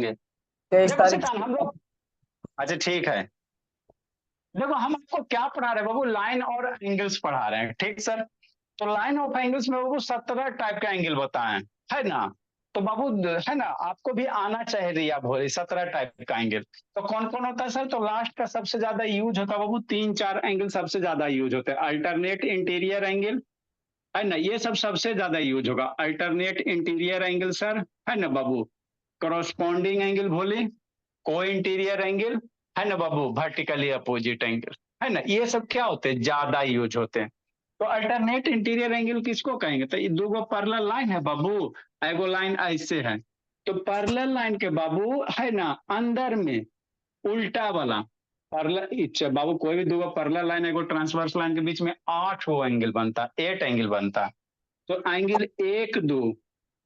23 देखो तारीख सिद्धांत हम लोग, अच्छा ठीक है, देखो हम आपको क्या पढ़ा रहे हैं बाबू, लाइन और एंगल्स पढ़ा रहे हैं, ठीक सर। तो लाइन ऑफ एंगल्स में बाबू 17 टाइप का एंगल बताएं, है ना। तो बाबू है ना, आपको भी आना चाहिए रिया भोरे 17 टाइप का एंगल। तो कौन कौन होता है सर, तो लास्ट का सबसे ज्यादा यूज होता है बाबू, तीन चार एंगल सबसे ज्यादा यूज होते हैं। अल्टरनेट इंटीरियर एंगल, है ना, ये सब सबसे ज्यादा यूज होगा। अल्टरनेट इंटीरियर एंगल सर, है ना बाबू। करॉस्पॉन्डिंग एंगल बोले, को इंटीरियर एंगल, है ना बाबू, वर्टिकली अपोजिट एंगल, है ना, ये सब क्या होते हैं, ज्यादा यूज होते हैं। तो अल्टरनेट इंटीरियर एंगल किसको कहेंगे, तो ये दो गो पैरेलल लाइन है बाबू, एगो लाइन ऐसे है, तो पैरेलल लाइन के बाबू है ना अंदर में उल्टा वाला पैरेलल बाबू, कोई भी दो पैरेलल लाइन एगो ट्रांसवर्स लाइन के बीच में 8 गो एंगल बनता, 8 एंगल बनता। तो एंगल एक दो,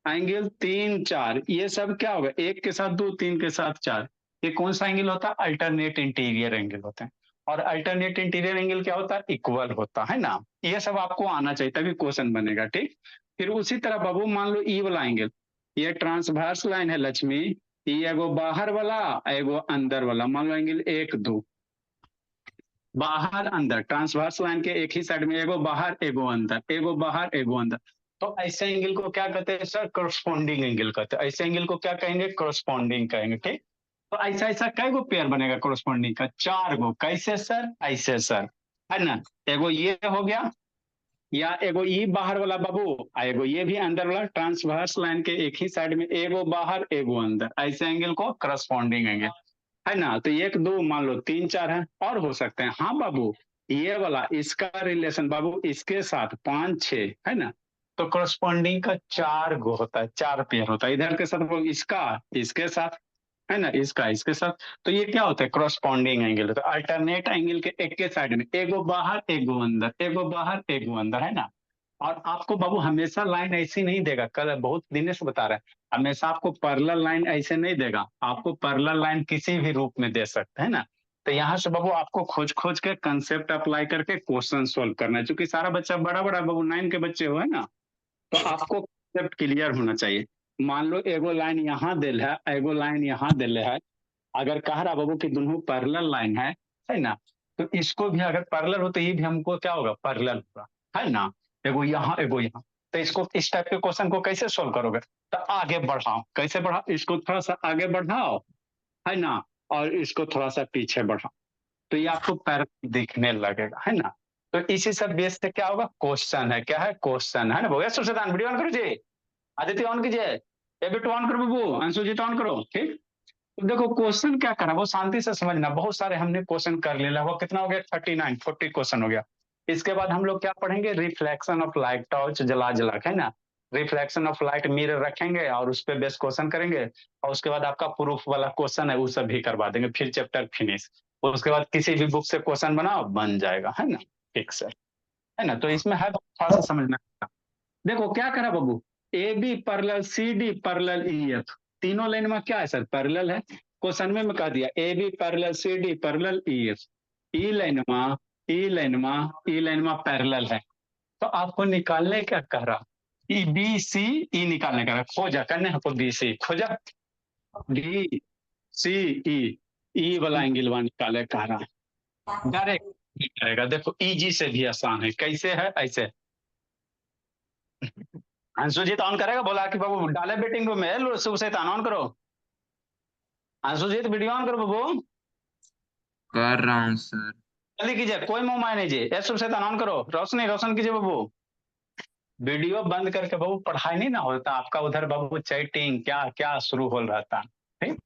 एंगल तीन चार, ये सब क्या होगा, एक के साथ दो, तीन के साथ चार, ये कौन सा एंगल होता है, अल्टरनेट इंटीरियर एंगल होता है। और अल्टरनेट इंटीरियर एंगल क्या होता है, इक्वल होता है ना। ये सब आपको आना चाहिए तभी क्वेश्चन बनेगा, ठीक। फिर उसी तरह बाबू मान लो ई वाला एंगल, ये ट्रांसवर्स लाइन है लक्ष्मी, ये एगो बाहर वाला एगो अंदर वाला, मान लो एंगल एक दो, बाहर अंदर, ट्रांसवर्स लाइन के एक ही साइड में एगो बाहर एगो अंदर, एगो बाहर एगो अंदर। तो ऐसे एंगल को क्या कहते हैं सर, करस्पॉन्डिंग एंगल कहते हैं। ऐसे एंगल को क्या कहेंगे, करस्पॉन्डिंग कहेंगे, ठीक। तो ऐसा ऐसा कई गो पेयर बनेगा करस्पॉन्डिंग का, 4 गो, कैसे सर, ऐसे सर, है ना। एगो ये हो गया, या एगो ई बाहर वाला बाबू, एगो ये भी अंदर वाला, ट्रांसवर्स लाइन के एक ही साइड में एगो बाहर एगो अंदर, ऐसे एंगल को करस्पॉन्डिंग एंगल, है ना। तो एक दो मान लो तीन चार है और हो सकते हैं, हाँ बाबू। ये वाला इसका रिलेशन बाबू इसके साथ पांच छह, है ना। तो करस्पॉन्डिंग का 4 गो होता है, 4 पेयर होता है, इधर के साथ वो इसका इसके साथ, है ना, इसका इसके साथ। तो ये क्या होता है, करस्पॉन्डिंग एंगल होता है। अल्टरनेट एंगल के एक के साइड में एगो बाहर एगो अंदर, एगो बाहर एगो अंदर, है ना। और आपको बाबू हमेशा लाइन ऐसी नहीं देगा, कल बहुत दिन से बता रहे हैं, हमेशा आपको पैरेलल लाइन ऐसे नहीं देगा, आपको पैरेलल लाइन किसी भी रूप में दे सकते हैं ना। तो यहाँ से बाबू आपको खोज खोज के कंसेप्ट अप्लाई करके क्वेश्चन सोल्व करना है, क्योंकि सारा बच्चा बड़ा बड़ा बाबू 9 के बच्चे हो, है ना। तो आपको कंसेप्ट क्लियर होना चाहिए। मान लो एगो लाइन यहाँ दिल है, एगो लाइन यहाँ दिल है, अगर कह रहा बाबू कि दोनों पैरेलल लाइन है ना, तो इसको भी अगर पैरेलल हो तो ये भी हमको क्या होगा, पैरेलल होगा, है ना। एगो यहाँ एगो यहाँ, तो इसको इस टाइप के क्वेश्चन को कैसे सोल्व करोगे, तो आगे बढ़ाओ, कैसे बढ़ाओ, इसको थोड़ा सा आगे बढ़ाओ, है ना, और इसको थोड़ा सा पीछे बढ़ाओ, तो ये आपको पैरेलल दिखने लगेगा, है ना। तो इसी सब बेस से क्या होगा, क्वेश्चन है, क्या है, क्वेश्चन है ना। भैया सुरक्षित वीडियो ऑन करो जी, आदित्य ऑन कीजिए, ये भी ऑन करो बाबू, अंशुजीत ऑन करो, ठीक। देखो क्वेश्चन क्या करा, वो शांति से समझना, बहुत सारे हमने क्वेश्चन कर लिया, वो कितना हो गया, 39 40 क्वेश्चन हो गया। इसके बाद हम लोग क्या पढ़ेंगे, रिफ्लेक्शन ऑफ लाइट, टॉर्च जला जला के, है ना। रिफ्लेक्शन ऑफ लाइट मिरर रखेंगे और उस पर बेस क्वेश्चन करेंगे, और उसके बाद आपका प्रूफ वाला क्वेश्चन है वो सब भी करवा देंगे, फिर चैप्टर फिनिश। उसके बाद किसी भी बुक से क्वेश्चन बनाओ, बन जाएगा, है ना। ठीक सर, है ना। तो इसमें है थोड़ा सा समझना। देखो क्या करा बाबू, A B parallel, C D parallel, E F, तीनों लाइन में क्या है सर, पैरेलल है। क्वेश्चन में कह दिया A B parallel, C D parallel, E F, E line में, ई लाइन में, ई लाइन में पैरेलल है। तो आपको निकालने क्या कह रहा, ई बी सी, ई निकालने का खोजा, करने हमको बी सी खोजा, डी सी ई, ई वाला एंगल वन निकाले कह रहा, डायरेक्ट करेगा। देखो इजी से भी आसान है, कैसे है, ऐसे। अंशुजीत ऑन करेगा, बोला कि बाबू डाले बेटिंग रूम में, सुबह से ऑन करो, अंशुजीत वीडियो ऑन करो बाबू, कर रहा हूँ सर। जल्दी कीजिए, कोई मुंह माय नहीं जी, ये सुबह से ऑन करो, रोशनी रोशन कीजिए बाबू। वीडियो बंद करके बाबू पढ़ाई नहीं ना होता आपका, उधर बाबू चैटिंग क्या क्या शुरू हो रहा था, ठीक।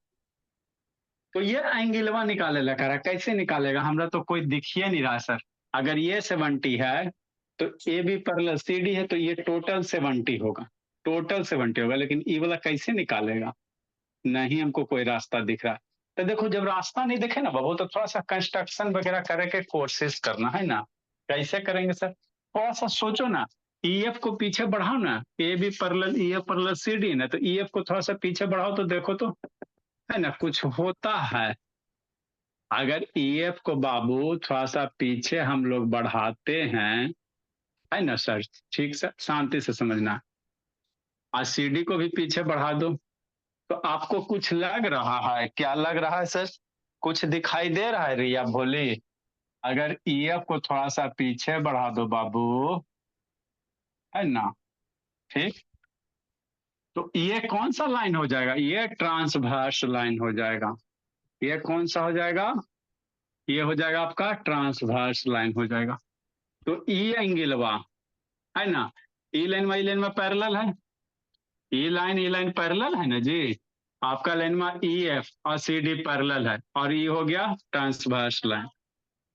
तो ये एंगलवा निकाले लगा रहा, कैसे निकालेगा, हमरा तो कोई दिखिए नहीं रहा सर। अगर ये 70 है तो A B parallel C D है, तो ये टोटल 70 होगा, टोटल 70 होगा, लेकिन ये वाला कैसे निकालेगा, नहीं हमको कोई रास्ता दिख रहा। तो देखो जब रास्ता नहीं दिखे ना बाबू, तो थोड़ा सा कंस्ट्रक्शन वगैरह करे के कोशिश करना, है ना। कैसे करेंगे सर, थोड़ा सा सोचो ना, ईएफ को पीछे बढ़ाओ ना, A B parallel E F parallel C D ना, तो ईएफ को थोड़ा सा पीछे बढ़ाओ तो देखो तो, है ना, कुछ होता है। अगर ईएफ को बाबू थोड़ा सा पीछे हम लोग बढ़ाते हैं, है ना सर, ठीक सर, शांति से समझना, और सीडी को भी पीछे बढ़ा दो, तो तो आपको कुछ लग रहा है, क्या लग रहा है सर? कुछ दिखाई दे रहा है रिया भोली? अगर ईएफ को थोड़ा सा पीछे बढ़ा दो बाबू, है ना, ठीक, तो ये कौन सा लाइन हो जाएगा? ये ट्रांसवर्स लाइन हो जाएगा। ये कौन सा हो जाएगा? ये हो जाएगा आपका ट्रांसवर्स लाइन हो जाएगा। तो ई एंगलवा, है ना, ई लाइन में पैरेलल है, ई लाइन पैरेलल है ना जी। आपका लाइन में ई एफ और सी डी पैरेलल है, और ये हो गया ट्रांसवर्स लाइन,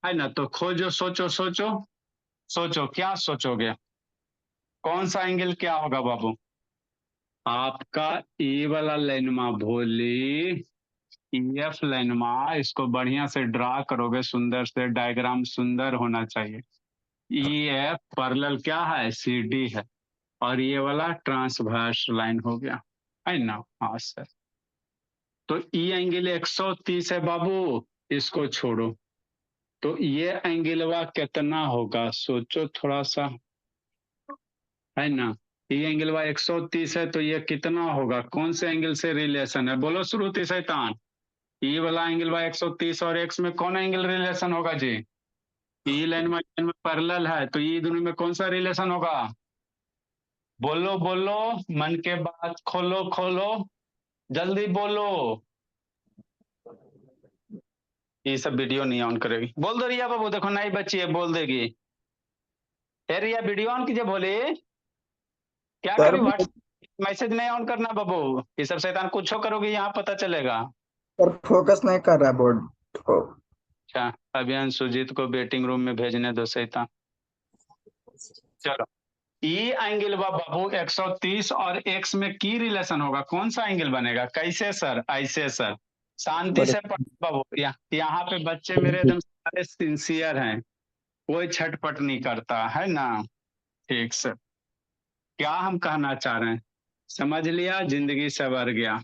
है ना। तो खोजो, सोचो सोचो सोचो, क्या सोचोगे? कौन सा एंगल क्या होगा बाबू? आपका ई वाला लाइनमा भोली, ईएफ लाइनमा, इसको बढ़िया से ड्रा करोगे, सुंदर से डायग्राम सुंदर होना चाहिए। ई एफ पैरेलल क्या है? सी डी है, और ये वाला ट्रांसवर्स लाइन हो गया, है ना। हाँ सर। तो ई एंगल 130 है बाबू, इसको छोड़ो। तो ये एंगलवा कितना होगा? सोचो थोड़ा सा, है ना। ये एंगलवा 130 है, तो ये कितना होगा? कौन से एंगल से रिलेशन है? बोलो श्रुति शैतान। ई वाला एंगल बाय 130 और एक्स में कौन एंगल रिलेशन होगा जी? ई लाइन में पैरेलल है, तो ई दोनों में कौन सा रिलेशन होगा? बोलो बोलो, मन के बात खोलो खोलो, जल्दी बोलो। ये सब वीडियो नहीं ऑन करेगी, बोल दो रिया बाबू, देखो नई बच्ची है, बोल देगी। ए रिया वीडियो ऑन कीजिए, बोले क्या सर करी? व्हाट्सएप मैसेज नहीं ऑन करना बाबू, ये सब शैतान कुछ करोगे यहाँ पता चलेगा। सर फोकस नहीं कर रहा है बोर्ड को। अच्छा, अभियान सुजीत को वेटिंग रूम में भेजने दो शैतान। चलो, ई एंगल बाबू 130 और एक्स में की रिलेशन होगा? कौन सा एंगल बनेगा? कैसे सर? ऐसे सर, शांति से पढ़ बाबू। यहाँ पे बच्चे मेरे एकदम सारे सिंसियर हैं, कोई छटपट नहीं करता, है ना। ठीक सर, क्या हम कहना चाह रहे हैं समझ लिया, जिंदगी सवर गया।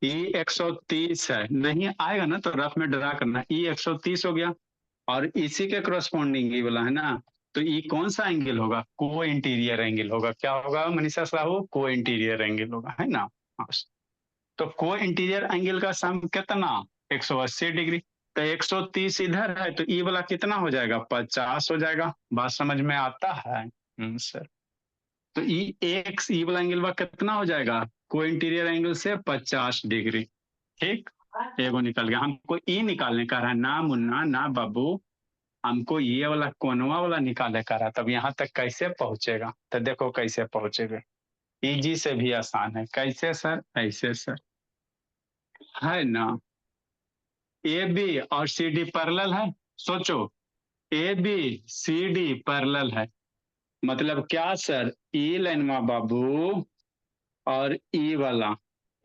ई 130 है, नहीं आएगा ना तो रफ में ड्रा करना। ई 130 हो गया, और इसी के करस्पॉन्डिंग ई वाला है ना, तो ई कौन सा एंगल होगा? को इंटीरियर एंगल होगा। क्या होगा मनीषा साहू? को इंटीरियर एंगल होगा, है ना। हाँ। तो को इंटीरियर एंगल का सम कितना? 180 डिग्री। तो 130 इधर है, तो ई वाला कितना हो जाएगा? 50 हो जाएगा। बात समझ में आता है? सर, तो ई वाला एंगल कितना हो जाएगा? को इंटीरियर एंगल से 50 डिग्री। ठीक, एगो निकल गया। हमको ई निकालने का है ना मुन्ना, ना बाबू, हमको ये वाला कोनवा वाला निकाले का रहा। तब यहाँ तक कैसे पहुंचेगा? तो देखो कैसे पहुंचेगा, इजी से भी आसान है। कैसे सर? ऐसे सर, है ना। ए बी और सी डी पैरेलल है, सोचो, A B C D parallel है, मतलब क्या सर? ई लाइनवा बाबू और ई वाला,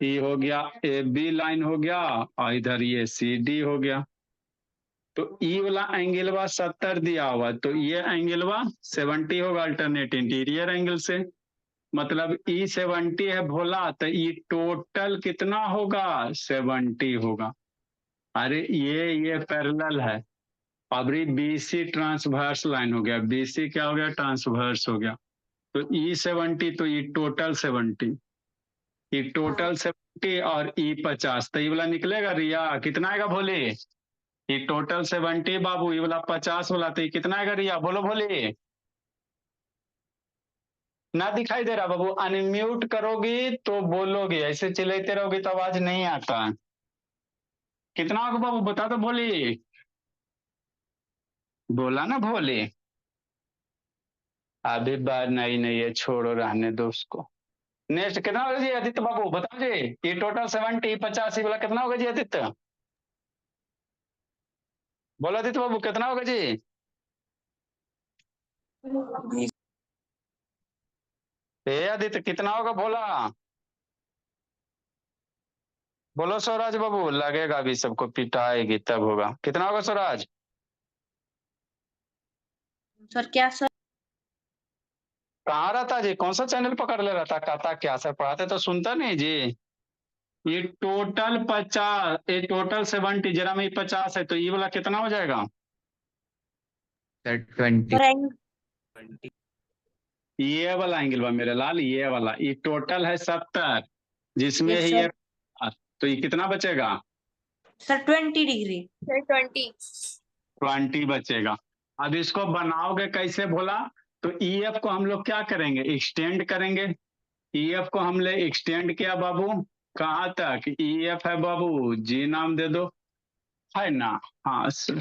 ई हो गया ए बी लाइन हो गया, और इधर ये सी डी हो गया। तो ई वाला एंगलवा 70 दिया हुआ, तो ये एंगलवा 70 होगा अल्टरनेट इंटीरियर एंगल से। मतलब ई 70 है भोला, तो ई टोटल कितना होगा? 70 होगा। अरे ये पैरेलल है। अब बीसी ट्रांसवर्स लाइन हो गया, बीसी क्या हो गया? ट्रांसवर्स हो गया। तो ई 70, तो ई टोटल 70, ई टोटल 70 और ई 50, तो ये वाला निकलेगा रिया, कितना आएगा भोले? ये टोटल 70 बाबू, ये वाला 50 वाला, तो ये कितना आएगा रिया? बोलो भोले। ना दिखाई दे रहा बाबू? अनम्यूट करोगी तो बोलोगे, ऐसे चिल्लाते रहोगे तो आवाज नहीं आता। कितना होगा बाबू बता दो भोले। बोला ना भोले। अभी बात नहीं नहीं है, छोड़ो, रहने दो उसको। नेक्स्ट कितना होगा जी आदित्य बाबू, बताओ जी। ये टोटल 70 85 वाला कितना होगा जी आदित्य? बोलो आदित्य बाबू, कितना होगा जी? ए आदित्य कितना होगा बोला? बोलो स्वराज बाबू, लगेगा अभी सबको पिटाएगी तब होगा। कितना होगा स्वराज? सर क्या सर? कहाँ रहता जी? कौन सा चैनल पकड़ ले रहा था? कहता क्या सर पढ़ाते तो सुनता नहीं जी। ये टोटल 50, ये टोटल 70, जरा में 50 है, तो ये वाला कितना हो जाएगा? सर 20। सर ये वाला एंगल बा मेरे लाल, ये वाला, ये टोटल है 70, जिसमें यस ही सर। तो ये कितना बचेगा? Sir 20 degree. सर 20। 20 बचेगा। अब इसको बनाओगे कैसे बोला? तो EF को हम लोग क्या करेंगे? एक्सटेंड करेंगे। EF को हमने एक्सटेंड किया बाबू, कहाँ तक? EF है बाबू, G नाम दे दो, है ना? हाँ सर।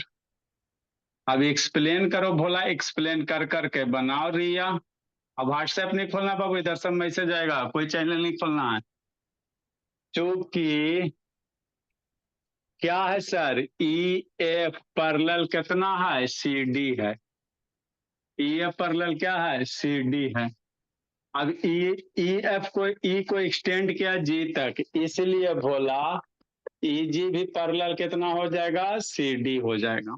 अब एक्सप्लेन करो भोला, एक्सप्लेन कर करके बनाओ रिया। अब व्हाट्सएप नहीं खोलना बाबू, इधर सब मैसेज आएगा, कोई चैनल नहीं खोलना है। चूंकि क्या है सर, EF पैरेलल कितना है? CD है। EF पैरेलल क्या है? CD है। अब EF को E को एक्सटेंड किया G तक, इसलिए बोला EG भी पैरेलल कितना हो जाएगा? CD हो जाएगा।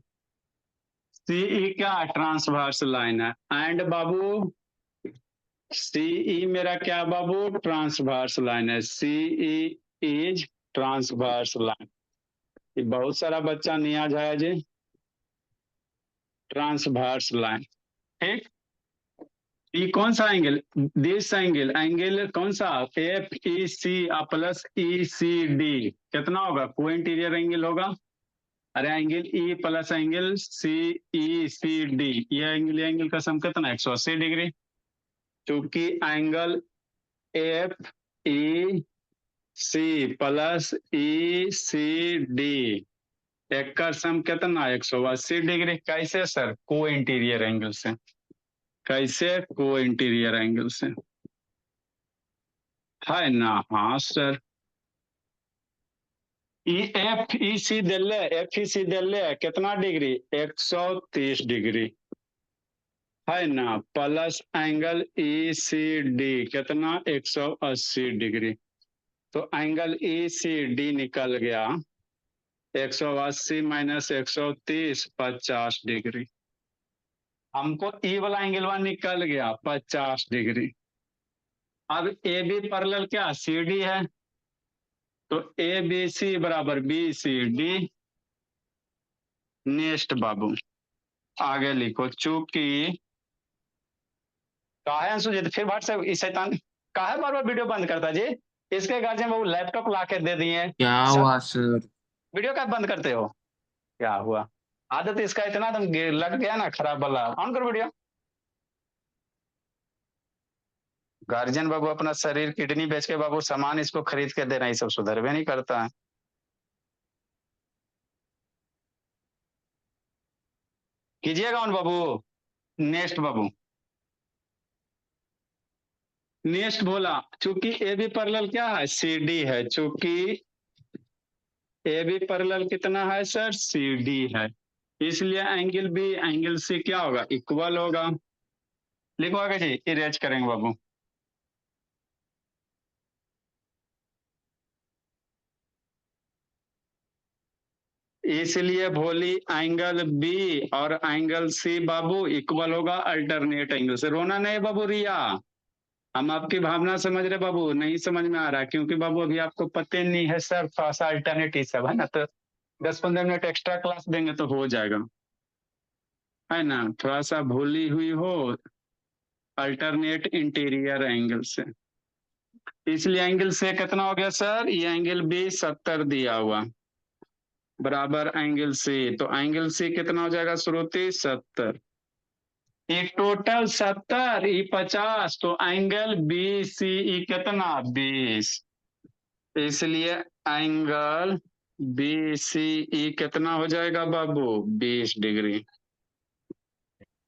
CE क्या? ट्रांसवर्स लाइन है। एंड बाबू CE मेरा क्या बाबू? ट्रांसवर्स लाइन है। CE is transverse line. ये बहुत सारा बच्चा नहीं आ जाए जी। ट्रांसवर्स लाइन, ठीक। ये कौन सा एंगल? दिस एंगल, एंगल कौन सा? FEC प्लस ECD कितना होगा? को इंटीरियर एंगल होगा। अरे angle E plus angle CECD, ये एंगल का सम कितना? 180 डिग्री। चूंकि एंगल FEC प्लस ECD एक का सम कितना? 180 डिग्री। कैसे सर? को इंटीरियर एंगल से। कैसे? को इंटीरियर एंगल से, है ना? हाँ सर। FEC दिले कितना डिग्री? 130 डिग्री, है ना? प्लस एंगल ECD कितना? 180 डिग्री। तो एंगल ECD निकल गया 180 माइनस 130, 50 डिग्री। हमको E वाला एंगल वन निकल गया 50 डिग्री। अब AB पैरेलल क्या? CD है, तो ABC बराबर BCD। नेक्स्ट बाबू आगे लिखो। चूंकि काहे अंशुजित फिर व्हाट्सएप इस शैतान काहे बार बार वीडियो बंद करता जी? इसके गार्जियन बाबू लैपटॉप ला के दे दिए। क्या हुआ सर? वीडियो कब बंद करते हो? क्या हुआ? आदत इसका इतना दम लग गया ना खराब वाला। ऑन करो वीडियो। गार्जियन बाबू अपना शरीर किडनी बेच के बाबू सामान इसको खरीद के दे रहे हैं, सब सुधरवे नहीं करता है। कीजिएगा on Babu. Next Babu, next बोला चूंकि AB पैरेलल क्या है? CD है। चूंकि AB पैरेलल कितना है सर? CD है, इसलिए एंगल B एंगल C क्या होगा? इक्वल होगा। लिखो आगे जी, इरेज करेंगे बाबू। इसलिए भोली एंगल B और एंगल C बाबू इक्वल होगा अल्टरनेट एंगल से। रोना नहीं बाबू रिया, हम आपकी भावना समझ रहे बाबू, नहीं समझ में आ रहा क्योंकि बाबू अभी आपको पते नहीं है सर, थोड़ा सा अल्टरनेटिव सब है ना, तो 10-15 मिनट एक्स्ट्रा क्लास देंगे तो हो जाएगा, है ना? थोड़ा सा भूली हुई हो अल्टरनेट इंटीरियर एंगल से, इसलिए एंगल से कितना हो गया सर? ये एंगल B 70 दिया हुआ बराबर एंगल C, तो एंगल C कितना हो जाएगा श्रुति? 70। ये टोटल 70, ये 50, तो एंगल BCE कितना? 20। इसलिए एंगल BCE कितना हो जाएगा बाबू? 20 डिग्री,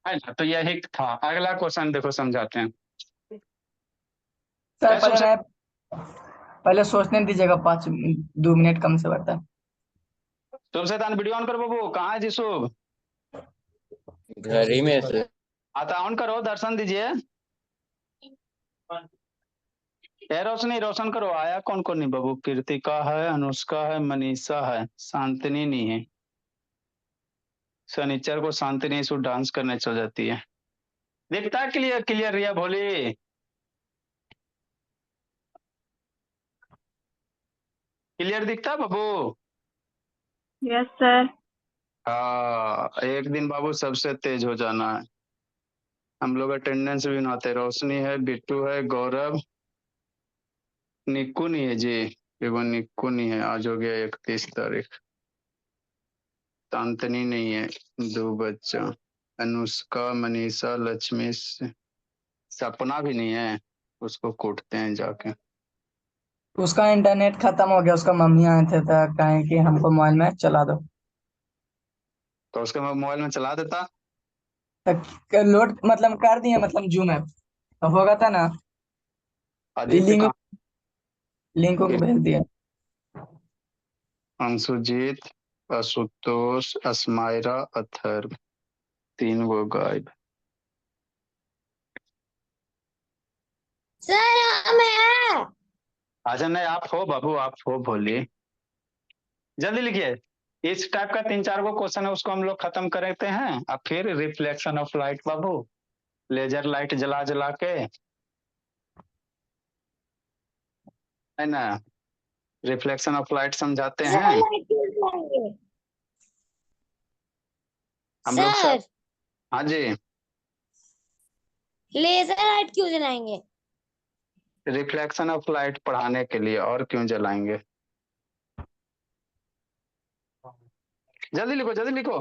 है ना? तो यही था। अगला क्वेश्चन देखो, समझाते हैं। सर पहले सोचने दीजिएगा, 2 मिनट कम से बढ़ता है। शुभ शैतान वीडियो ऑन करो बाबू। कहाँ है जी शुभ? घर ही में से। आता ऑन करो, दर्शन दीजिए। रोशनी रोशन करो। आया कौन कौन नहीं बाबू? कीर्तिका है, अनुष्का है, मनीषा है, शांतनी नहीं है। शनिचर को शांतनी इसको डांस करने चल जाती है। दिखता है क्लियर? क्लियर रिया भोली? क्लियर दिखता है बाबू? Yes sir. हाँ, एक दिन बाबू सबसे तेज हो जाना है। हम लोग अटेंडेंस भी बनाते। रोशनी है, बिट्टू है, गौरव, निक्कू नहीं है जी, एगो निक्कू नहीं है, आज हो गया 31 तारीख। तांतनी नहीं है, 2 बच्चा। अनुष्का, मनीषा, लक्ष्मी, सपना भी नहीं है। उसको कूटते हैं जाके। उसका इंटरनेट खत्म हो गया, उसका मम्मी आए थे तो कहें कि हमको मोबाइल में चला दो। तो उसके मोबाइल में चला देता। लोड मतलब कर दिए, मतलब जूम ऐप तो होगा था ना। आदित्य लिंक का, लिंक को भेज दिया। अंशुजीत, आशुतोष, अस्माइरा, अथर्व, 3 गो गायब। सर हमें अच्छा नहीं, आप हो बाबू, आप हो, बोलिए जल्दी लिखिए। इस टाइप का 3-4 गो क्वेश्चन है, उसको हम लोग खत्म करते हैं। अब फिर रिफ्लेक्शन ऑफ लाइट बाबू, लेजर लाइट जला जला के, है ना, रिफ्लेक्शन ऑफ लाइट समझाते हैं हम लोग सब। सर हाँ जी, लेजर लाइट क्यों जलाएंगे? रिफ्लेक्शन ऑफ लाइट पढ़ाने के लिए, और क्यों जलाएंगे। जल्दी लिखो, जल्दी लिखो।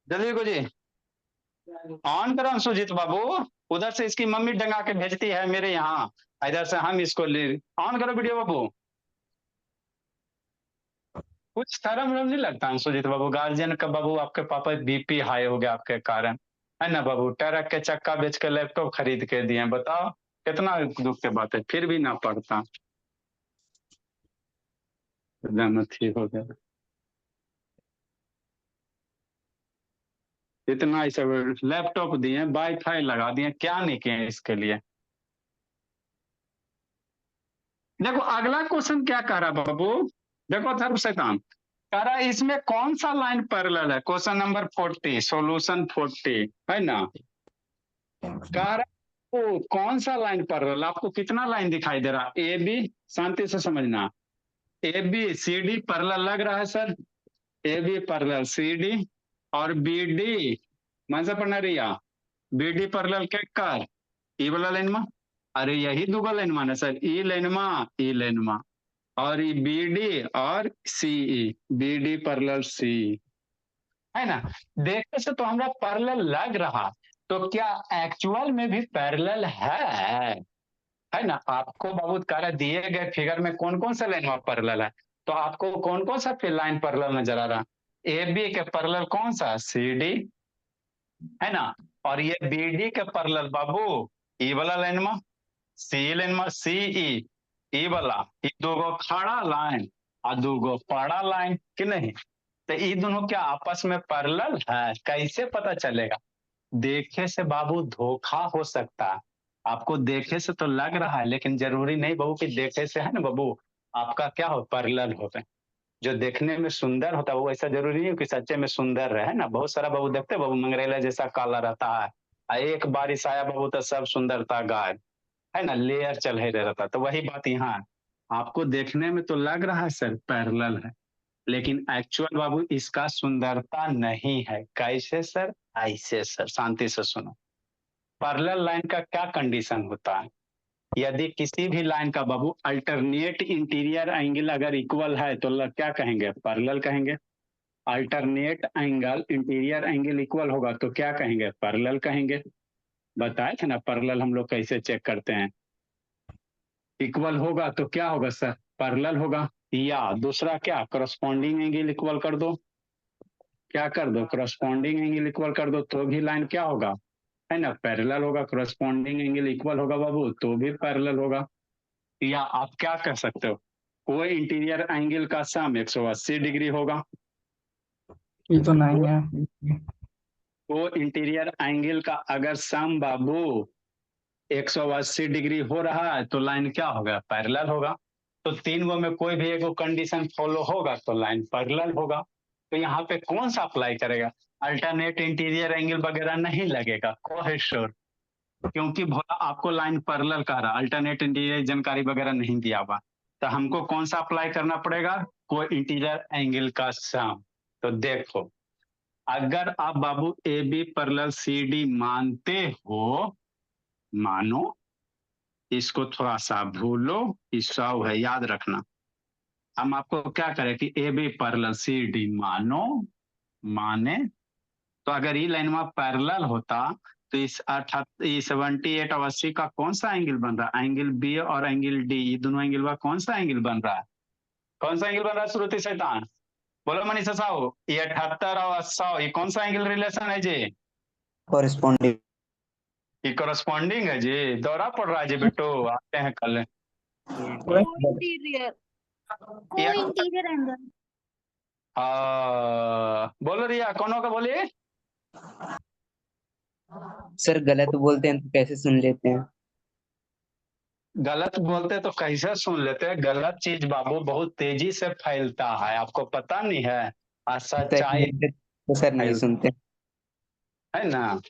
जल्दी लिखो जी। ऑन करो सुजीत बाबू। उधर से इसकी मम्मी डंगा के भेजती है मेरे यहाँ, इधर से हम इसको ले। ऑन करो वीडियो बाबू। कुछ शर्म वरम नहीं लगता है सुजीत बाबू? गार्जियन का बाबू, आपके पापा बीपी हाई हो गया आपके कारण, है ना बाबू? ट्रक के चक्का बेच के लैपटॉप खरीद के दिए, बताओ कितना दुख की बात है, फिर भी ना पढ़ता। ही हो गया इतना ही सब। लैपटॉप दिए, वाईफाई लगा दिए, क्या नहीं किए इसके लिए। देखो अगला क्वेश्चन क्या कह रहा बाबू, देखो धर्म शैतान कह रहा है इसमें कौन सा लाइन पैरेलल है। क्वेश्चन नंबर 40, सॉल्यूशन 40, है ना। कह रहा है वो कौन सा लाइन पैरेलल, आपको कितना लाइन दिखाई दे रहा? ए बी, शांति से समझना, A B C D parallel लग रहा है sir. A B parallel C D, और बी डी मन से पढ़ना रही, बी डी पैरेलल के कर ई वाला लाइन में। अरे यही दूगो लाइन माना सर, ई लाइन में, ई लाइन में, और ये बी डी और CE, B D parallel C, है ना। देखने से तो हमरा पैरेलल लग रहा, तो क्या एक्चुअल में भी पैरेलल है ना। आपको बाबू कह दिए गए फिगर में कौन कौन सा लाइन पैरेलल है, तो आपको कौन कौन सा फिर लाइन पैरेलल नजर आ रहा? ए बी के पैरेलल कौन सा? सी डी, है ना। और ये बी डी के पैरेलल बाबू ई वाला लाइन में, सी लाइन में, सी ई वाला, ई दूगो खड़ा लाइन और दूगो पड़ा लाइन कि नहीं। तो ये दोनों क्या आपस में पैरेलल है? कैसे पता चलेगा? देखे से बाबू धोखा हो सकता है। आपको देखे से तो लग रहा है, लेकिन जरूरी नहीं बाबू कि देखे से, है ना बाबू, आपका क्या हो पैरेलल होते हैं। जो देखने में सुंदर होता है वो ऐसा जरूरी नहीं कि सच्चे में सुंदर रहे ना। बहुत सारा बाबू देखते बाबू मंगरेला जैसा काला रहता है, एक बारिश आया बाबू तो सब सुंदरता गायब, है ना, लेयर चल ही रहता। तो वही बात यहाँ है, आपको देखने में तो लग रहा है सर पैरेलल है, लेकिन एक्चुअल बाबू इसका सुंदरता नहीं है। कैसे सर? ऐसे सर, शांति से सुनो। पैरेलल लाइन का क्या कंडीशन होता है? यदि किसी भी लाइन का बाबू अल्टरनेट इंटीरियर एंगल अगर इक्वल है तो क्या कहेंगे? पैरेलल कहेंगे। Alternate angle interior angle equal होगा तो क्या कहेंगे? पैरेलल कहेंगे। बताए थे ना पैरेलल हम लोग कैसे चेक करते हैं। इक्वल होगा तो क्या होगा सर? पैरेलल होगा। या दूसरा क्या, करस्पॉन्डिंग एंगल इक्वल कर दो। क्या कर दो? करस्पॉन्डिंग एंगल इक्वल कर दो तो भी लाइन क्या होगा, है ना, पैरेलल होगा। करस्पॉन्डिंग एंगल इक्वल होगा बाबू तो भी पैरेलल होगा। या आप क्या कह सकते हो, कोई इंटीरियर एंगल का सम 180 डिग्री होगा। ये तो नहीं है। वो इंटीरियर एंगल का अगर सम बाबू 180 डिग्री हो रहा है तो लाइन क्या होगा? पैरेलल होगा। तो 3 गो में कोई भी एक कंडीशन फॉलो होगा तो लाइन पैरेलल होगा। तो यहाँ पे कौन सा अप्लाई करेगा? अल्टरनेट इंटीरियर एंगल वगैरह नहीं लगेगा, को श्योर, क्योंकि भोला आपको लाइन पैरेलल कह रहा, अल्टरनेट इंटीरियर जानकारी वगैरह नहीं दिया हुआ। तो हमको कौन सा अप्लाई करना पड़ेगा? कोई इंटीरियर एंगल का सम। तो देखो अगर आप बाबू A B parallel C D मानते हो, मानो, इसको थोड़ा सा भूलो, इसका है याद रखना। हम आपको क्या करें कि A B parallel C D मानो, माने, तो अगर ये लाइन में पैरेलल होता तो इस 78 और 80 का कौन सा एंगल बन रहा है? एंगल बी और एंगल डी, ये दोनों एंगल का कौन सा एंगल बन रहा है? कौन सा एंगल बन रहा है श्रुति शैतान? बोलो मनीषा साहू, ये 78 और 80 ये कौन सा एंगल रिलेशन है जी? कॉरेस्पॉन्डिंग। ये करस्पॉन्डिंग है जी। दौरा पड़ रहा है जी बेटो, आते हैं कल। इंटीरियर को इंटीरियर एंगल। बोलो रिया, कौन होगा बोलिए? सर गलत बोलते हैं तो कैसे सुन लेते हैं? गलत बोलते तो कैसे सुन लेते हैं? गलत चीज बाबू बहुत तेजी से फैलता है, आपको पता नहीं है? और सच्चाई तो सर नहीं सुनते। है ना,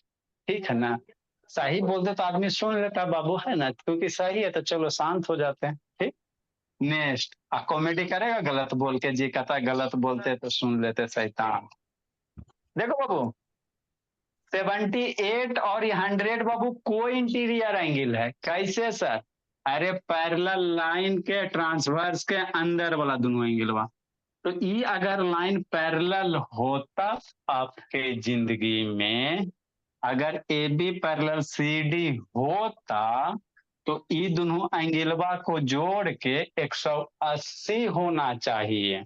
ठीक है ना। सही बोलते तो आदमी सुन लेता है बाबू, है ना, क्योंकि सही है तो चलो शांत हो जाते हैं। ठीक, नेक्स्ट। कॉमेडी करेगा गलत बोल के जी, कहता है गलत बोलते तो सुन लेते शैतान। देखो बाबू, 78 और 100 बाबू को इंटीरियर एंगल है। कैसे सर? अरे पैरेलल लाइन के ट्रांसवर्स के अंदर वाला दोनों एंगल बा। तो ये अगर लाइन पैरेलल होता आपके जिंदगी में, अगर A B parallel C D होता तो ये दोनों एंगलवा को जोड़ के 180 होना चाहिए।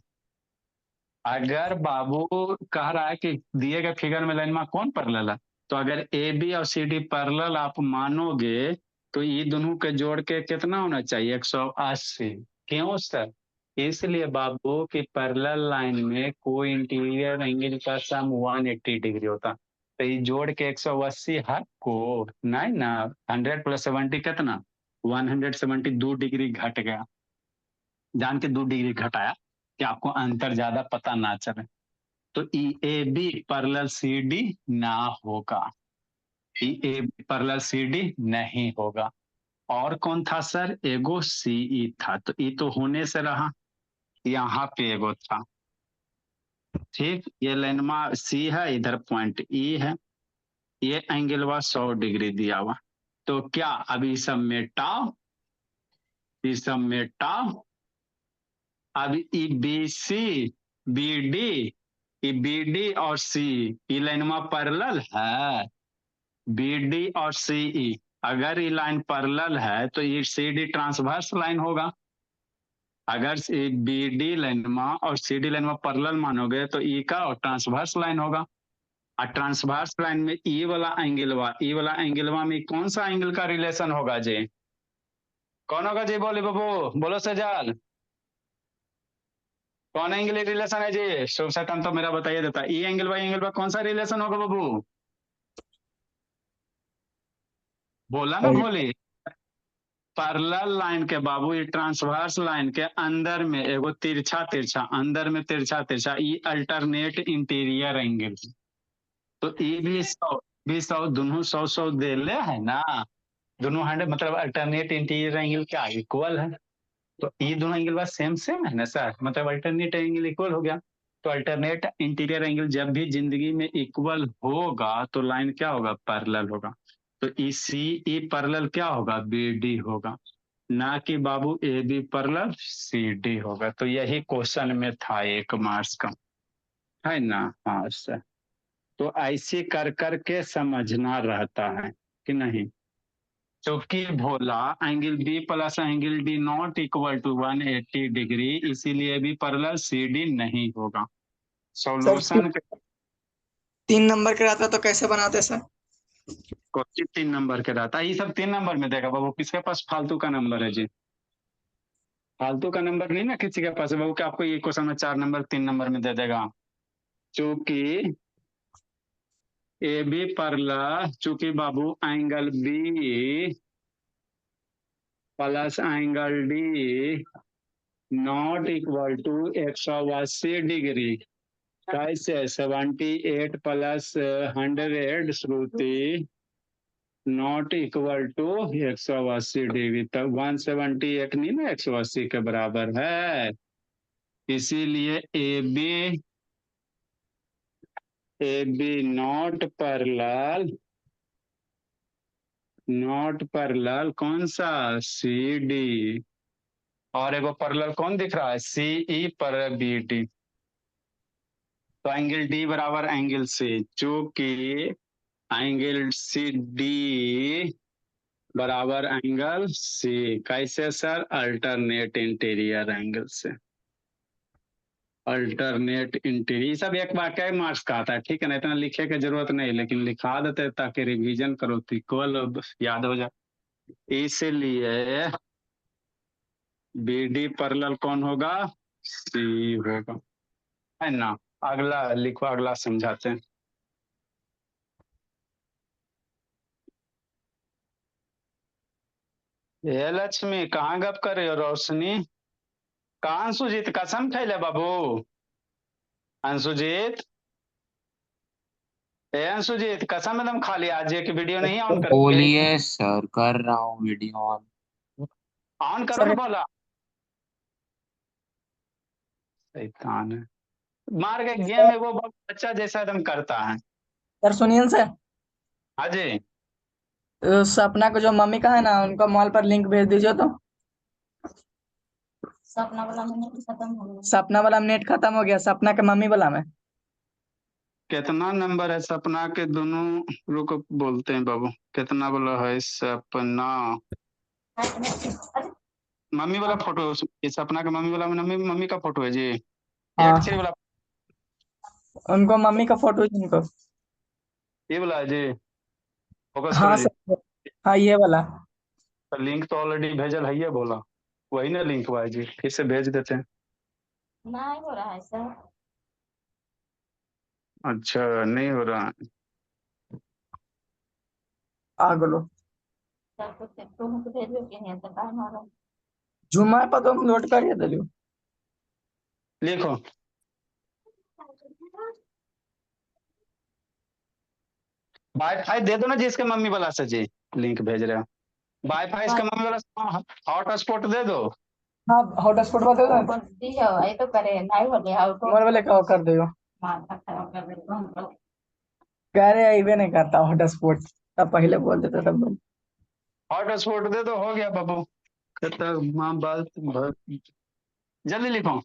अगर बाबू कह रहा है कि दिए गए फिगर में लाइन में कौन पैरेलल है, तो अगर ए बी और सी डी पैरेलल आप मानोगे तो ये दोनों के जोड़ के कितना होना चाहिए? 180। क्यों सर? इसलिए बाबू कि पैरेलल लाइन में कोई इंटीरियर एंगल का सम 180 डिग्री होता, तो ये जोड़ के 180 हर को नहीं ना। 100 प्लस 70 कितना? 170, 2 डिग्री घट गया। जान के 2 डिग्री घटाया कि आपको अंतर ज्यादा पता ना चले। तो ई A B parallel C D ना होगा, ई A B parallel C D नहीं होगा। और कौन था सर? एगो सी ई था, तो ई तो होने से रहा, यहाँ पे एगो था। ठीक, ये लाइनमा सी है, इधर पॉइंट ई है, ये एंगल हुआ 100 डिग्री दिया हुआ। तो क्या अभी सब मेटाओ, इस सब मेटाओ। अब E B C B D, ये बी डी और सी ये लाइनमा पैरेलल है। बी डी और सी ई, अगर ये लाइन पैरेलल है तो ये सी डी ट्रांसवर्स लाइन होगा। अगर बी डी लाइनमा और सी डी लाइनमा पैरेलल मानोगे तो ई का और ट्रांसवर्स लाइन होगा। और ट्रांसवर्स लाइन में ई वाला एंगलवा, ई वाला एंगलवा में कौन सा एंगल का रिलेशन होगा जी? कौन होगा जी? बोले बाबू, बोलो सजाल, कौन एंगल रिलेशन है जी? शुभ शैतान तो मेरा बताइए देता, ई एंगल बाई एंगल बा कौन सा रिलेशन होगा बाबू? बोला ना बोली। पैरेलल लाइन के बाबू, ये ट्रांसवर्स लाइन के अंदर में एगो तिरछा तिरछा, अंदर में तिरछा तिरछा, ये अल्टरनेट इंटीरियर एंगल। तो ये भी 100 दोनों 100 दे ले है ना, दोनों 100 मतलब अल्टरनेट इंटीरियर एंगल क्या इक्वल है। तो ये दोनों एंगल बस सेम सेम है ना सर, मतलब अल्टरनेट एंगल इक्वल हो गया। तो अल्टरनेट इंटीरियर एंगल जब भी जिंदगी में इक्वल होगा तो लाइन क्या होगा? पैरेलल होगा। तो ई सी ई पैरेलल क्या होगा? बी डी होगा, ना कि बाबू A B parallel C D होगा। तो यही क्वेश्चन में था 1 मार्क्स का, है ना। हाँ सर, तो ऐसे कर करके समझना रहता है कि नहीं। क्योंकि Bhola angle B plus angle D not equal to 180 degree, इसीलिए भी पैरेलल सी डी नहीं होगा। सॉल्यूशन 3 नंबर के रहता तो कैसे बनाते सर? क्वेश्चन 3 नंबर के रहता है, ये सब 3 नंबर में देगा बाबू। किसके पास फालतू का नंबर है जी? फालतू का नंबर नहीं ना किसी के पास है बाबू, कि आपको ये क्वेश्चन में 4 नंबर 3 नंबर में दे देगा। चूंकि ए बी पैरेलल, चूंकि बाबू angle B plus angle D not equal to 180 degree. कैसे? 78 plus 100 Shruti not equal to 180 degree. तब 178 नहीं ना 180 के बराबर है। इसीलिए A B A B not parallel कौन सा सी डी, और एगो पैरेलल कौन दिख रहा है सी ई पर बी डी, तो एंगल डी बराबर एंगल सी, चूंकि एंगल सी डी बराबर एंगल सी, कैसे सर अल्टरनेट इंटीरियर एंगल से, अल्टरनेट इंटीरियर सब एक वाक्य मार्क्स का आता है, ठीक है ना, इतना लिखे की जरूरत नहीं, लेकिन लिखा देते ताकि रिवीजन करो तो इक्वल याद हो जाए। इसलिए बी डी पैरेलल कौन होगा सी होगा, है ना। अगला लिखो, अगला समझाते हैं। ये लक्ष्मी कहाँ गप कर रहे हो, रोशनी कहाँ, अंशुजीत कसम खैले बाबू, अंशुजीत ए अंशुजीत कसम एकदम खा लिया, आज एक वीडियो नहीं ऑन कर, बोलिए सर, कर रहा हूँ वीडियो ऑन। ऑन करो ना बोला, शैतान है, मार के गेम में वो बच्चा जैसा एकदम करता है। सर सुनिए न सर, हाँ जी, सपना को जो मम्मी का है ना, उनका मॉल पर लिंक भेज दीजिए तो। सपना वाला नेट खत्म हो गया। सपना वाला नेट खत्म हो गया, सपना के मम्मी वाला में। कितना नंबर है सपना के दोनों, रुको बोलते हैं बाबू, कितना वाला है सपना, मम्मी वाला फोटो, ये सपना के मम्मी वाला में मम्मी का फोटो है जी, हाँ 83 वाला, उनको मम्मी का फोटो उनको। ये वाला है जी, फोकस हाँ करो जी, सर, हाँ ये वाला। लिंक तो ऑलरेडी भेजल है, ये बोला वही ना लिंक हुआ है जी, फिर से भेज देते हैं। नहीं हो रहा है सर। अच्छा नहीं हो रहा है, आ गलो सर तो तुम तो भेजो कि नहीं तो काम हो रहा है। जुम्मा पर तुम लोड करिए दिलियो। लिखो वाईफाई दे दो ना जिसके मम्मी वाला से जी, लिंक भेज रहे हो, वाईफाई इसका मम्मी वाला से हॉटस्पॉट दे दो। हाँ हॉटस्पॉट बता दो, बस दियो ये तो करे नहीं हो गया तो तुम्हारे वाले का कर दियो। माथा खराब कर देते हम लोग। कह रहे आइबे नहीं करता हॉटस्पॉट, तब पहले बोल देते तब बोल। हॉटस्पॉट दे दो, हो गया बाबू, कहता माँ बात जल्दी लिखो।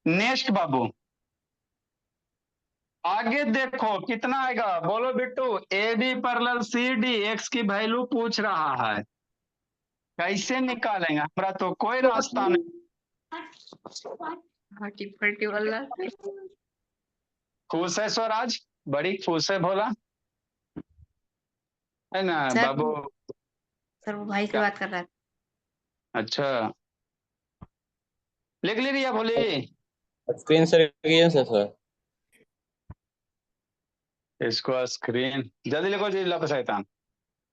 नेक्स्ट बाबू, आगे देखो कितना आएगा, बोलो Bittu, A B parallel C D, X की वैल्यू पूछ रहा है, कैसे निकालेंगे, हमारा तो कोई रास्ता नहीं। खुश है स्वराज, बड़ी खुश है भोला, है ना सर बाबू। सर वो भाई से क्या? बात कर रहा था। अच्छा लिख ली रिया भोली, स्क्रीन शेयर किए सर। इसको स्क्रीन जल्दी लिखो जी, लो शैतान।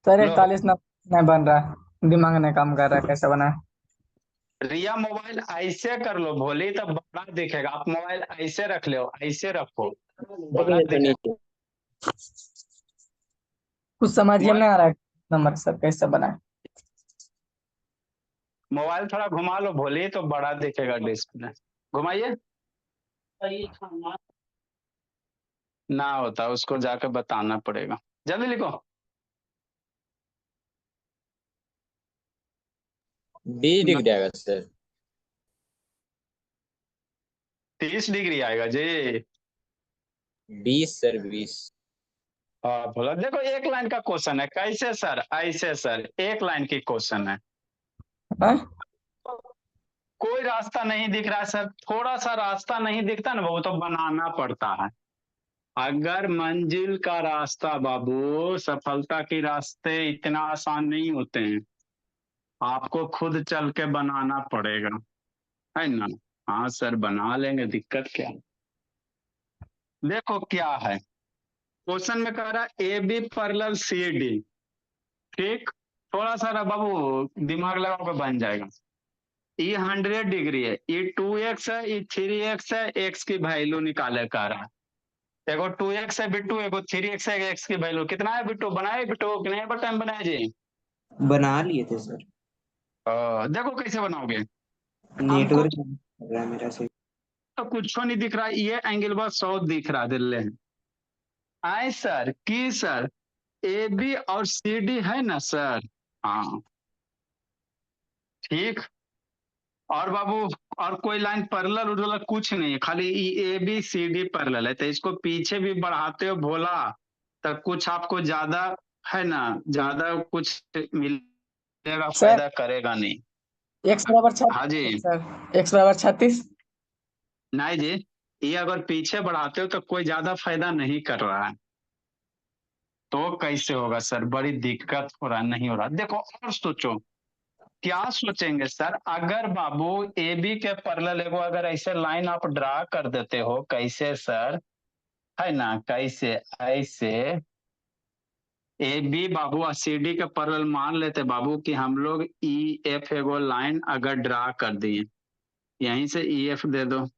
सर लो 41 नंबर नहीं बन रहा, दिमाग नहीं काम कर रहा, कैसे बना। रिया मोबाइल ऐसे कर लो भोली, तब बड़ा दिखेगा, आप मोबाइल ऐसे रख लो, ऐसे रखो बड़ा तो दिखेगा। नीचे कुछ समझ में नहीं आ रहा है नंबर सर कैसे बना। मोबाइल थोड़ा घुमा लो भोली, तो बड़ा दिखेगा डिस्प्ले, घुमाइए। ना होता उसको जाकर बताना पड़ेगा, जल्दी लिखो। बी दिख जाएगा सर। 30 डिग्री आएगा जी, 20 सर 20। हाँ बोला, देखो एक लाइन का क्वेश्चन है, कैसे सर, ऐसे सर, एक लाइन की क्वेश्चन है, हाँ? कोई रास्ता नहीं दिख रहा है सर, थोड़ा सा रास्ता नहीं दिखता ना, वो तो बनाना पड़ता है। अगर मंजिल का रास्ता बाबू, सफलता के रास्ते इतना आसान नहीं होते हैं, आपको खुद चल के बनाना पड़ेगा, है ना। हाँ सर बना लेंगे, दिक्कत क्या है। देखो क्या है, क्वेश्चन में कह रहा है A B parallel C D, ठीक, थोड़ा सा बाबू दिमाग लगाओ के बन जाएगा। ये 100 डिग्री है, ये 2x है, ये 3x है, x की वैल्यू निकाले कह रहा है, एगो 2x है बिट्टू, एगो 3x है, x की वैल्यू कितना है बिट्टू, बनाए बिट्टू कि नहीं टाइम बनाए जी। बना लिए थे सर। देखो कैसे बनाओगे, हमको नेटवर्क मेरा से तो कुछ नहीं दिख रहा, ये एंगल बस 100 दिख रहा दिल्ली। आए सर की सर ए बी और सी डी है ना सर। हाँ ठीक। और बाबू और कोई लाइन पैरेलल उरलल कुछ नहीं है, खाली A B C D parallel है। तो इसको पीछे भी बढ़ाते हो भोला तो कुछ आपको ज्यादा है ना, ज्यादा कुछ मिलेगा, सर फायदा करेगा नहीं। एक्स बराबर हाँ जी। 36 सर, एक्स बराबर 36। नहीं जी, ये अगर पीछे बढ़ाते हो तो कोई ज्यादा फायदा नहीं कर रहा है। तो कैसे होगा सर, बड़ी दिक्कत हो रहा, नहीं हो रहा। देखो और सोचो, क्या सोचेंगे सर, अगर बाबू ए बी के पैरेलल एगो अगर ऐसे लाइन आप ड्रा कर देते हो, कैसे सर, है ना, कैसे ऐसे ए बी बाबू और सी डी के पैरेलल मान लेते बाबू कि हम लोग ई एफ एगो लाइन अगर ड्रा कर दिए, यहीं से ई एफ दे दो,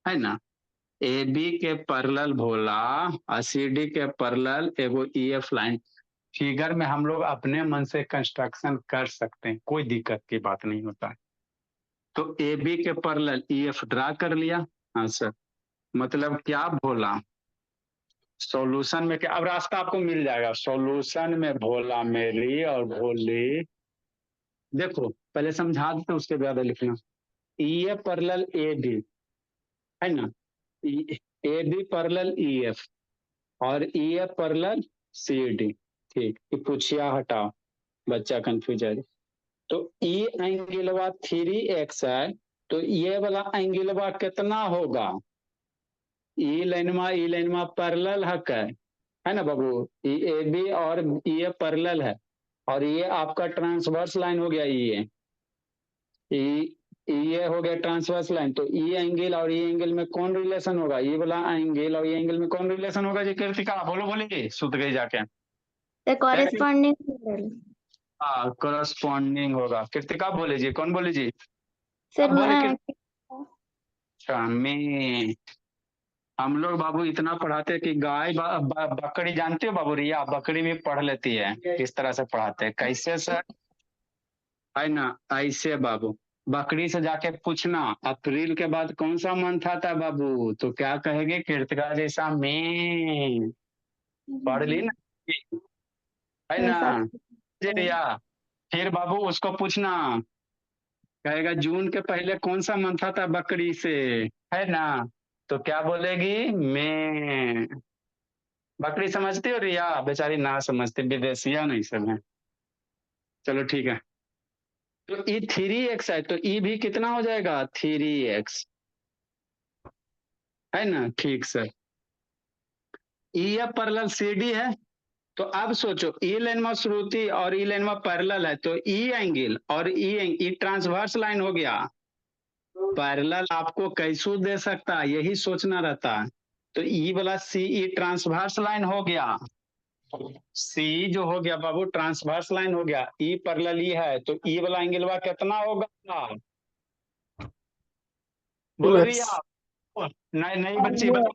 है ना, ए बी के पैरेलल भोला और सी डी के पैरेलल एगो ई एफ लाइन। फिगर में हम लोग अपने मन से कंस्ट्रक्शन कर सकते हैं, कोई दिक्कत की बात नहीं होता है। तो ए बी के पैरेलल ई एफ ड्रा कर लिया। हाँ सर, मतलब क्या भोला, सॉल्यूशन में क्या, अब रास्ता आपको मिल जाएगा सॉल्यूशन में भोला मेरी और भोली। देखो पहले समझा देते उसके बाद लिखना। ई ए पैरेलल ए बी, है ना, A B parallel E F और E F parallel C D. ठीक, ये पूछिया हटाओ, बच्चा कंफ्यूज है। तो ई एंगलवा 3x है, तो ये वाला एंगलवा कितना होगा, ई लाइनमा पैरेलल है ना बाबू, ई ए बी और ये पैरेलल है, और ये आपका ट्रांसवर्स लाइन हो गया, ये हो गया ट्रांसवर्स लाइन। तो ई एंगल और ये एंगल में कौन रिलेशन होगा, ये वाला एंगल और ये एंगल में कौन रिलेशन होगा जी कृतिका, बोलो बोलिए, सुत गई जाके। The corresponding हाँ करस्पॉन्डिंग होगा। कृतिका बोले जी, कौन बोले जी, सर अब बोले कि में हम लोग बाबू इतना पढ़ाते कि गाय बकरी, जानते हो बाबू, रिया बकरी भी पढ़ लेती है, किस तरह से पढ़ाते हैं, कैसे सर, है ना, ऐसे बाबू बकरी से जाके पूछना अप्रैल के बाद कौन सा मंथ आता है बाबू, तो क्या कहेगे कृतिका जैसा में, पढ़ ली ना, है ना जी रिया। फिर बाबू उसको पूछना, कहेगा जून के पहले कौन सा मंथ आता है बकरी से, है ना, तो क्या बोलेगी मैं। बकरी समझती हो रिया, बेचारी ना समझती, विदेशिया नहीं सब है। चलो ठीक है, तो ई 3x है, तो ई भी कितना हो जाएगा 3x, है ना, ठीक सर। ई या पैरेलल सी डी है, तो अब सोचो ई लाइन में श्रुति और ई लाइन में पैरेलल है, तो ई एंगल और ई ट्रांसवर्स लाइन हो गया, पैरेलल आपको कैसू दे सकता है, यही सोचना रहता है। तो ई वाला सी ई ट्रांसवर्स लाइन हो गया, सी जो हो गया बाबू ट्रांसवर्स लाइन हो गया, ई पैरेलल ई है, तो ई वाला एंगल कितना होगा, बोलो 2x। रिया, नहीं नहीं बच्ची बताओ,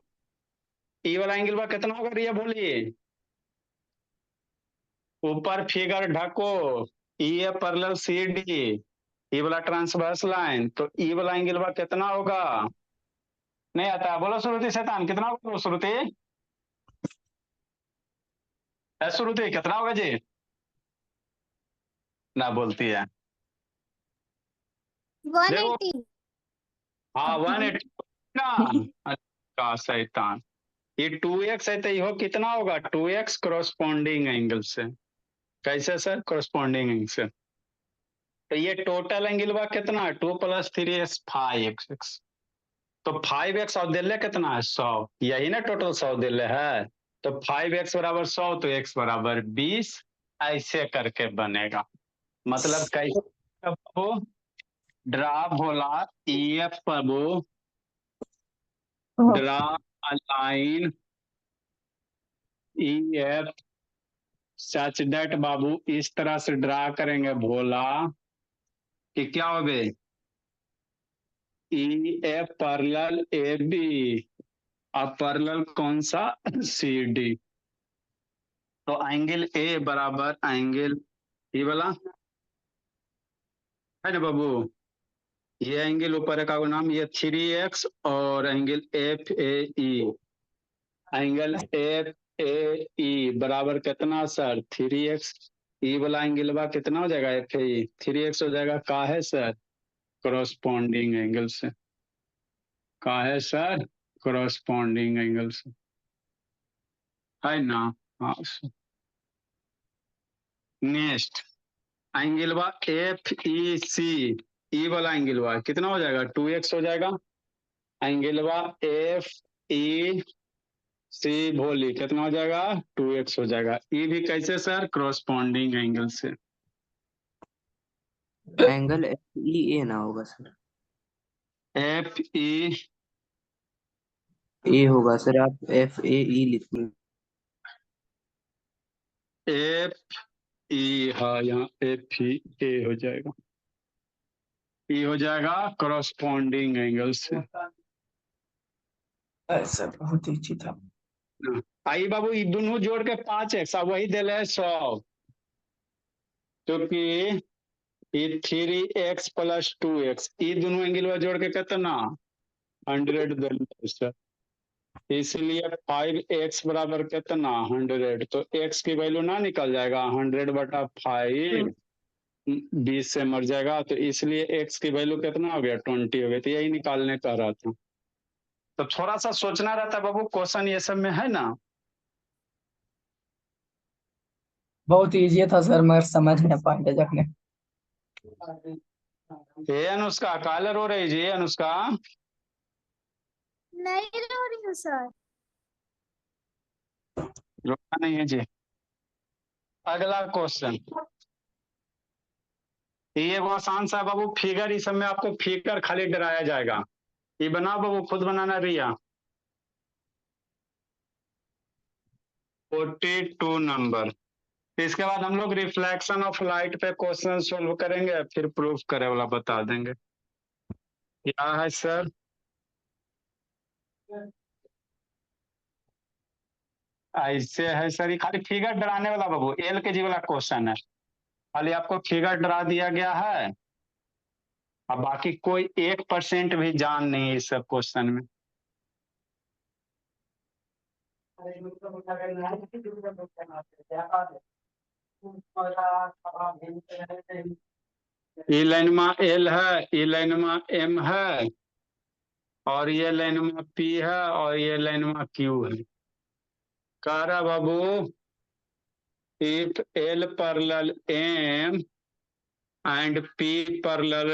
ई वाला एंगल कितना होगा रिया बोलिए, ऊपर फिगर ढको, ई ए पैरेलल सी डी, ई वाला ट्रांसवर्स लाइन, तो ई वाला एंगल कितना होगा, नहीं आता, बोलो श्रुति शैतान कितना होगा श्रुति, श्रुति कितना होगा जी, ना बोलती है, देखो 180। हाँ 180 का शैतान, ये 2x है, तो ये कितना होगा 2x करस्पॉन्डिंग एंगल से, कैसे सर करस्पॉन्डिंग एंगल से, तो ये टोटल एंगल कितना 2 + 3 is 5x, तो 5x और दिल्ले कितना है 100, यही ना टोटल 100 दिल्ले है, तो 5x बराबर 100, तो x बराबर 20, ऐसे करके बनेगा। मतलब कैसे वो ड्रा भोला ई एफ पर वो draw line E F such that बाबू, इस तरह से ड्रा करेंगे भोला कि क्या हो गए, E F parallel A B और पैरेलल कौन सा सी डी, तो एंगल ए बराबर एंगल ये वाला, है ना बाबू, ये एंगल ऊपर का नाम ये 3x और angle F A E, angle F A E बराबर कितना सर 3x, ई वाला एंगल बा कितना हो जाएगा एफ ए ई 3x हो जाएगा, का है सर करस्पॉन्डिंग एंगल से, का है सर करस्पॉन्डिंग एंगल से, है ना। हाँ नेक्स्ट एंगल बा एफ ई सी, ई वाला एंगल बा कितना हो जाएगा 2x हो जाएगा, एंगल बा एफ ई सी भोली कितना हो जाएगा 2x हो जाएगा, ई भी कैसे सर करस्पॉन्डिंग एंगल से। एंगल FEA ना होगा सर, एफ ई ए होगा सर, आप FAE लिखिए। एफ ई, हाँ यहाँ एफ ई ए हो जाएगा, ई हो जाएगा करस्पॉन्डिंग एंगल से। ऐसा बहुत ही अच्छी था। आई बाबू ये दोनों जोड़ के 5x अब वही दिले 100, क्योंकि ये 3x प्लस 2x ये दोनों एंगल जोड़ के कितना 100 दिले सर, इसलिए 5x बराबर कितना 100, तो x की वैल्यू ना निकल जाएगा 100/5 20 से मर जाएगा, तो इसलिए x की वैल्यू कितना हो गया 20 हो गया, तो यही निकालने का रहा था। तो थोड़ा सा सोचना रहता है बाबू, क्वेश्चन ये सब में है ना। बहुत इजी था सर, मगर समझ नहीं पाए जखने। ये अनुष्का कालर हो रही जी, अनुष्का नहीं रो रही हूँ सर। रोना नहीं है जी। अगला क्वेश्चन ये वो आसान सा बाबू, फिगर इस समय आपको फिगर खाली डराया जाएगा, ये बनाओ बाबू खुद बनाना रिया। 42 नंबर, इसके बाद हम लोग रिफ्लेक्शन ऑफ लाइट पे क्वेश्चन सोल्व करेंगे, फिर प्रूफ करे वाला बता देंगे। क्या है सर ऐसे है सर, ये खाली फिगर डराने वाला बाबू एल के जी वाला क्वेश्चन है, खाली आपको फिगर डरा दिया गया है, अब बाकी कोई 1% भी जान नहीं है इस सब क्वेश्चन में। ई लाइनमा एल है, ई लाइनमा एम है, और ये लाइनमा पी है, और ये लाइनमा क्यू है। कह रहा बाबू if L parallel M and P parallel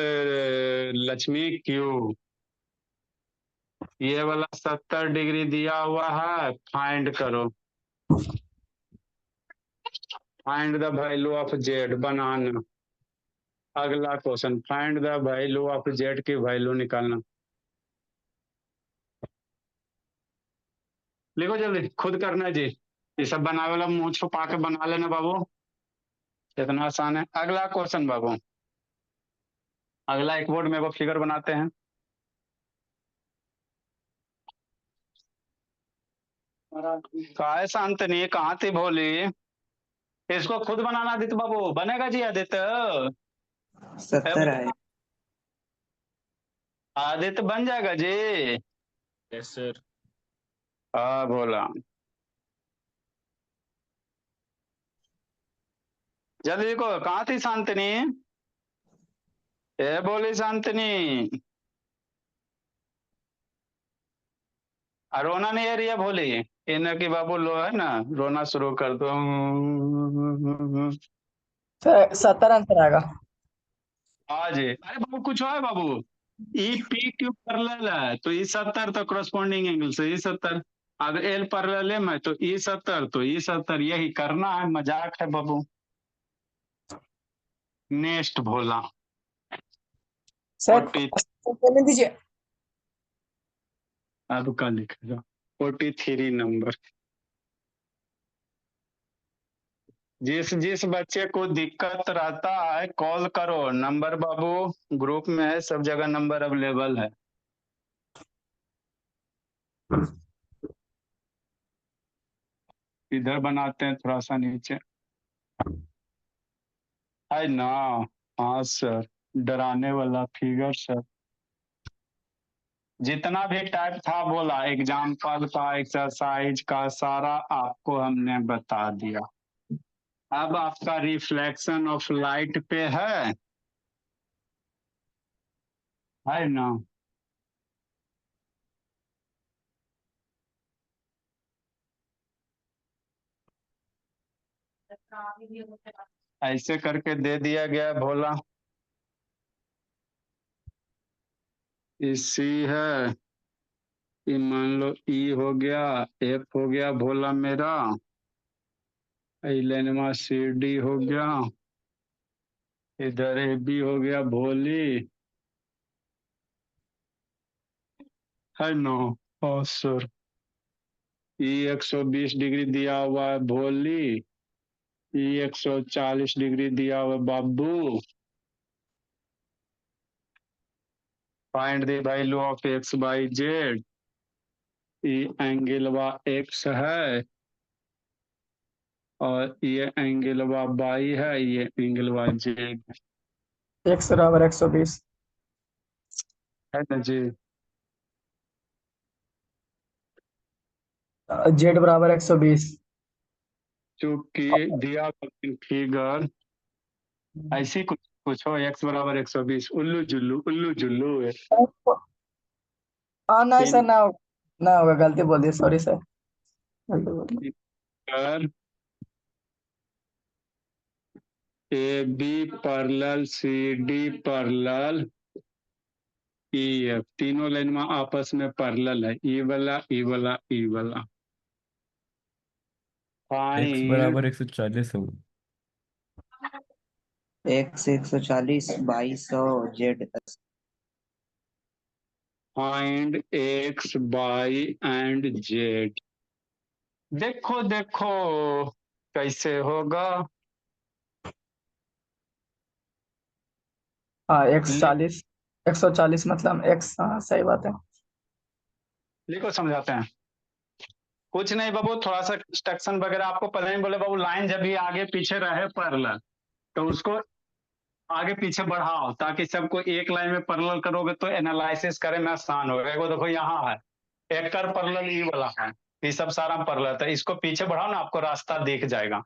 Lakshmi Q, ये वाला 70 डिग्री दिया हुआ है, फाइंड करो, find the value of Z बनाना। अगला question find the value of Z की वैल्यू निकालना, लिखो जल्दी खुद करना है जी, ये सब बनावे वाला मुंह छुपा के बना लेना बाबू, इतना आसान है। अगला क्वेश्चन बाबू, अगला एक बोर्ड में वो फिगर बनाते हैं। काय शांतनी कहाँ थी भोली, इसको खुद बनाना आदित्य बाबू, बनेगा जी आदित्य, 70 आए। आदित्य बन जाएगा जी। Yes sir. हाँ बोला जल्दी को, कहाँ थी शांतनी, ए बोली शांतनी, रोना नहीं आ रही है भोली, इन्हें की बाबू लो है ना रोना शुरू कर दो। सर 70 आंसर आएगा। हाँ जी, अरे बाबू कुछ है बाबू, ई पी क्यू पैरेलल है तो ई 70 तो करस्पॉन्डिंग एंगल से ई 70, अब एल पैरेलल एम है तो ई 70 तो ई 70, यही करना है, मजाक है बाबू। नेक्स्ट भोला सर 40, बोलने दीजिए। अब का लिखेगा 43 नंबर, जिस जिस बच्चे को दिक्कत रहता है कॉल करो, नंबर बाबू ग्रुप में है, सब जगह नंबर अवेलेबल है। इधर बनाते हैं थोड़ा सा नीचे, है ना। हाँ सर, डराने वाला फिगर सर। जितना भी टाइप था बोला, एग्जाम्पल का, एक्सरसाइज का, सारा आपको हमने बता दिया। अब आपका रिफ्लेक्शन ऑफ लाइट पे है ना? ऐसे करके दे दिया गया भोला। सी है, ये मान लो ई हो गया, एफ हो गया भोला मेरा, लेनमा सी डी हो गया, इधर ए बी हो गया भोली, है नो? और सर ई 120 डिग्री दिया हुआ है भोली, ई 140 डिग्री दिया हुआ बाबू। Find the value of X by Z. ये एंगल वा एक्स है और ये एंगल वा बाई है, ये एंगल वा जेड x बराबर 120, है ना जी? z बराबर 120। चूंकि दिया फिगर ऐसी कुछ कुछ हो, एक्स बराबर 120, उल्लू जुल्लू उल्लू जुल्लू है। हाँ नहीं सर, ना होगा, गलती बोल दी, सॉरी सर, गलती बोल दी। Figure A B parallel C D parallel E F, तीनों लाइन में आपस में पैरेलल है, ई वाला ई वाला ई वाला। एक्स फाइंड बराबर 140 होगा। x 140, 2200, z 80। Find x by and Z. देखो देखो कैसे होगा। हाँ 140, 140 मतलब x, हाँ सही बात है। लिखो समझाते हैं। कुछ नहीं बाबू, थोड़ा सा कंस्ट्रक्शन वगैरह आपको पता नहीं। बोले बाबू लाइन जब भी आगे पीछे रहे पैरेलल, तो उसको आगे पीछे बढ़ाओ, ताकि सबको एक लाइन में पैरेलल करोगे तो एनालिसिस करे में आसान होगा। एगो देखो यहाँ है, एक कर पैरेलल ई वाला है, ये सब सारा पैरेलल है। इसको पीछे बढ़ाओ ना, आपको रास्ता दिख जाएगा।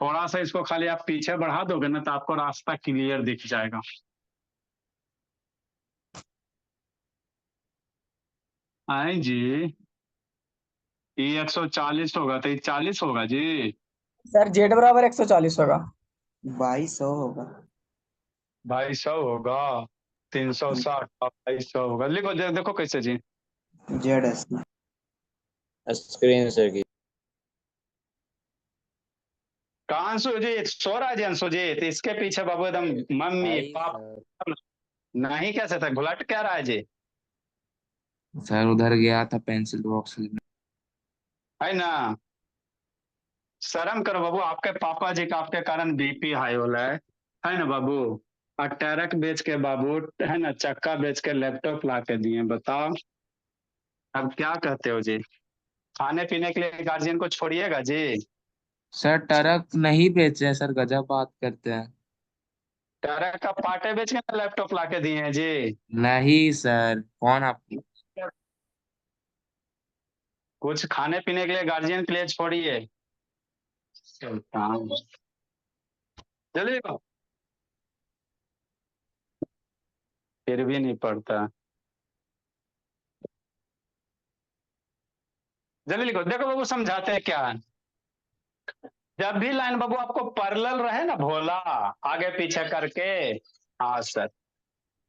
थोड़ा सा इसको खाली आप पीछे बढ़ा दोगे ना, तो आपको रास्ता क्लियर दिख जाएगा। आए जी, ये 140 होगा तो ये 40 होगा जी। सर z बराबर 140 होगा। 2200 होगा। 250 होगा, 360 का 250 होगा। लिखो देखो कैसे जी। z 80। स्क्रीन से की। कहाँ सुजीत सो रहा है जी? सुजीत इसके पीछे बाबू एकदम मम्मी पापा नहीं, कैसे तक घुलट क्या रहा है जी? सर उधर गया था पेंसिल बॉक्स लेने। है ना? शर्म करो बाबू, आपके पापा जी का आपके कारण बीपी हाई हो रहा है ना बाबू? और टैरक बेच के बाबू, है ना, चक्का बेच के लैपटॉप ला के दिए, बताओ अब क्या कहते हो जी? खाने पीने के लिए गार्जियन को छोड़िएगा जी। सर ट्रक नहीं बेचे सर, गजब बात करते हैं। टैरक का पार्टे बेच के लैपटॉप ला के दिए हैं जी। नहीं सर, कौन आपको? कुछ खाने पीने के लिए गार्जियन के लिए छोड़िए। जल्दी फिर भी नहीं पड़ता। जल्दी लिखो। देखो बाबू समझाते हैं क्या है। जब भी लाइन बाबू आपको पैरेलल रहे ना भोला, आगे पीछे करके, हाँ सर,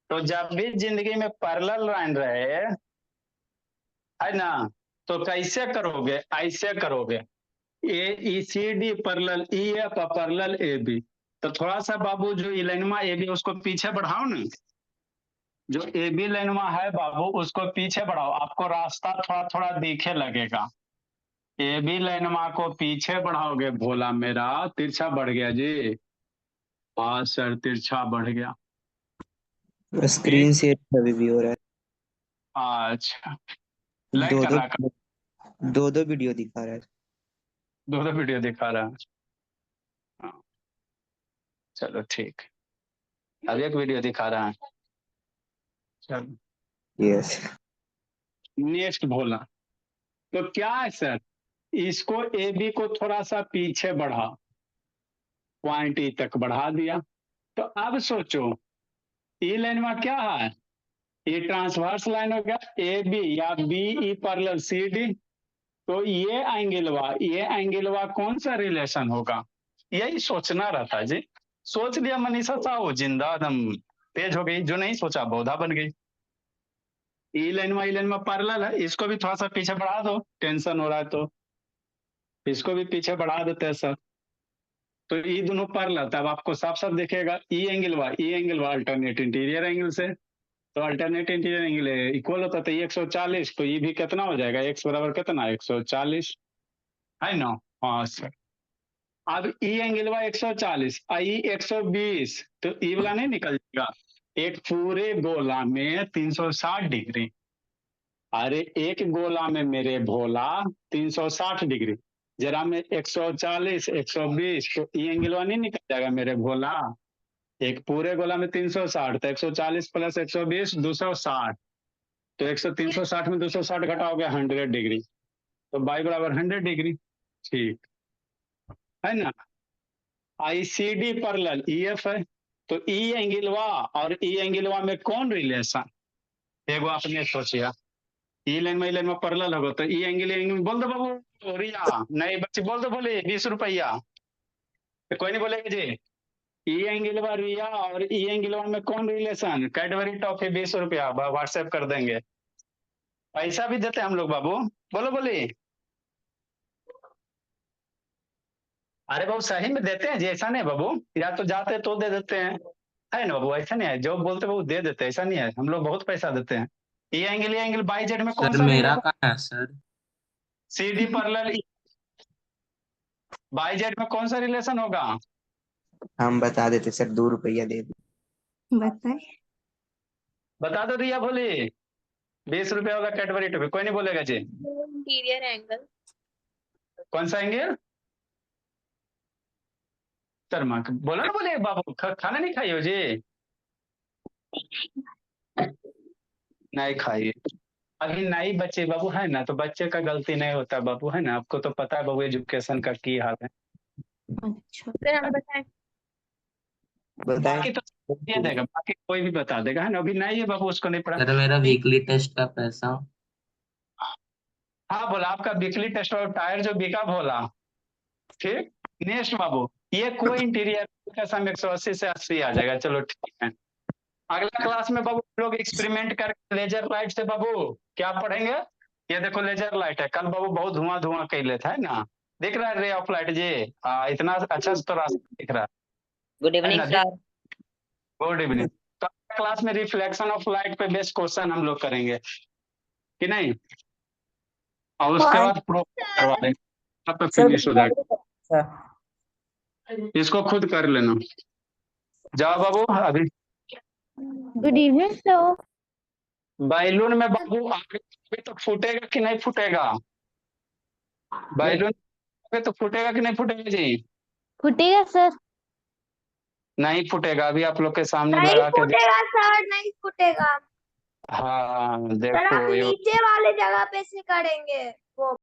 तो जब भी जिंदगी में पैरेलल लाइन रहे, है ना, तो कैसे करोगे? ऐसे करोगे, A E C D parallel E F parallel A B. तो थोड़ा सा बाबू जो ई लाइनमा ए बी उसको पीछे बढ़ाओ ना, जो ए बी लाइनमा है बाबू उसको पीछे बढ़ाओ, आपको रास्ता थोड़ा थोड़ा दिखे लगेगा। ए बी लाइनमा को पीछे बढ़ाओगे भोला मेरा, तिरछा बढ़ गया जी। हाँ सर, तिरछा बढ़ गया। स्क्रीन शेयर अभी भी हो रहा अच्छा, है। लाइक कर रहा है। दो वीडियो दिखा रहा है। दो दो वीडियो दिखा रहा है। हाँ, चलो ठीक। अब एक वीडियो दिखा रहा है। चलो यस। नेक्स्ट भोला। तो क्या है सर, इसको ए बी को थोड़ा सा पीछे बढ़ा, पॉइंट ई तक बढ़ा दिया। तो अब सोचो ई लाइन में क्या है, ये ट्रांसवर्स लाइन हो गया ए बी या B E parallel C D. तो ये एंगलवा कौन सा रिलेशन होगा, यही सोचना रहता जी। सोच लिया मनीषा साहू, जिंदा एकदम तेज हो गई, जो नहीं सोचा बौधा बन गई। ई लाइन में पैरेलल है, इसको भी थोड़ा सा पीछे बढ़ा दो, टेंशन हो रहा है तो इसको भी पीछे बढ़ा देते हैं सर। तो ये दोनों पैरेलल, तब आपको साफ साफ दिखेगा E angle alternate interior angle से। तो अल्टरनेट इंटीरियर एंगल इक्वल होता है 140, तो ये भी कितना हो जाएगा, x बराबर कितना 140 है ना। हाँ सर। अब ई एंगल 140, ई 120, तो ई वाला नहीं निकल जाएगा, एक पूरे गोला में 360 डिग्री। अरे एक गोला में मेरे भोला 360 डिग्री, जरा में 140 120, तो ई एंगल नहीं निकल जाएगा मेरे भोला। एक पूरे गोला में 360, तो 140 प्लस 120 260, तो 360 में 260 घटाओगे 100 डिग्री, तो बाई बराबर 100 डिग्री, ठीक है ना। आईसीडी पैरेलल ईएफ है, तो ई एंगलवा और ई एंगलवा में कौन रिलेशन, एगो आपने सोचिया ई लाइन में पैरेलल होगा, तो ई एंगल बोल दो बाबू, रिया नहीं बच्चे बोल दो, बोले 20 रुपया, तो कोई नहीं बोलेगा जी। ई एंगलवा रिया और ई एंगलवा में कौन रिलेशन, कैडबरी टॉफी 20 रुपया व्हाट्सएप कर देंगे, पैसा भी देते हैं हम लोग बाबू, बोलो बोली। अरे बाबू सही में देते हैं जी, ऐसा नहीं बाबू, या तो जाते तो दे देते हैं, है ना बाबू, ऐसा नहीं है, जो बोलते बाबू दे देते हैं, ऐसा नहीं है, हम लोग बहुत पैसा देते हैं। ये एंगल बाई जेड में कौन सर सा मेरा रिलेशन, कहाँ है sir? CD parallel by Z में कौन सा रिलेशन होगा, हम बता देते सर, 2 रुपया दे दो। बताए। बता दो रिया बोली। 20 रुपया होगा कैडबरी टॉफी, कोई नहीं बोलेगा जी। Interior angle. कौन सा एंगल सर, माँ बोलो ना, बोले बाबू खाना नहीं खाई हो जी, नहीं खाइए अभी नहीं बच्चे बाबू, है ना, तो बच्चे का गलती नहीं होता बाबू, है ना, आपको तो पता है बाबू एजुकेशन का की हाल है। अच्छा सर हम बताएं। बताएं। बाकी तो दे देगा, बाकी कोई भी बता देगा, है ना, अभी नहीं है बाबू, उसको नहीं पढ़ा। सर मेरा वीकली टेस्ट का पैसा। हाँ बोला, आपका वीकली टेस्ट और टायर जो बिका बोला, ठीक। नेक्स्ट बाबू, ये कोई इंटीरियर का सम 180 से 80 आ जाएगा, चलो ठीक है। अगला क्लास में बाबू लोग एक्सपेरिमेंट करके लेजर लाइट से बाबू क्या पढ़ेंगे, ये देखो लेजर लाइट है, कल बाबू बहुत धुआं कर लेता है ना, दिख रहा है रे ऑफ लाइट जी, इतना अच्छा से तो रास्ता दिख रहा है। Good evening sir. Good evening. तो क्लास में रिफ्लेक्शन ऑफ लाइट पे बेस्ट क्वेश्चन हम लोग करेंगे कि नहीं, और उसके बाद प्रूफ करवा देंगे, तब तक फिनिश हो जाएगा। सर इसको खुद कर लेना, जाओ बाबू। अभी गुड इवनिंग सर। बैलून में बाबू अभी तो फूटेगा कि नहीं फूटेगा, बैलून अभी तो फूटेगा कि नहीं फूटेगा जी, फूटेगा सर। नहीं फूटेगा, अभी आप लोग के सामने नहीं लगा के फूटेगा सर, नहीं फूटेगा हाँ सर। देखो आप नीचे वाले जगह पे से करेंगे वो।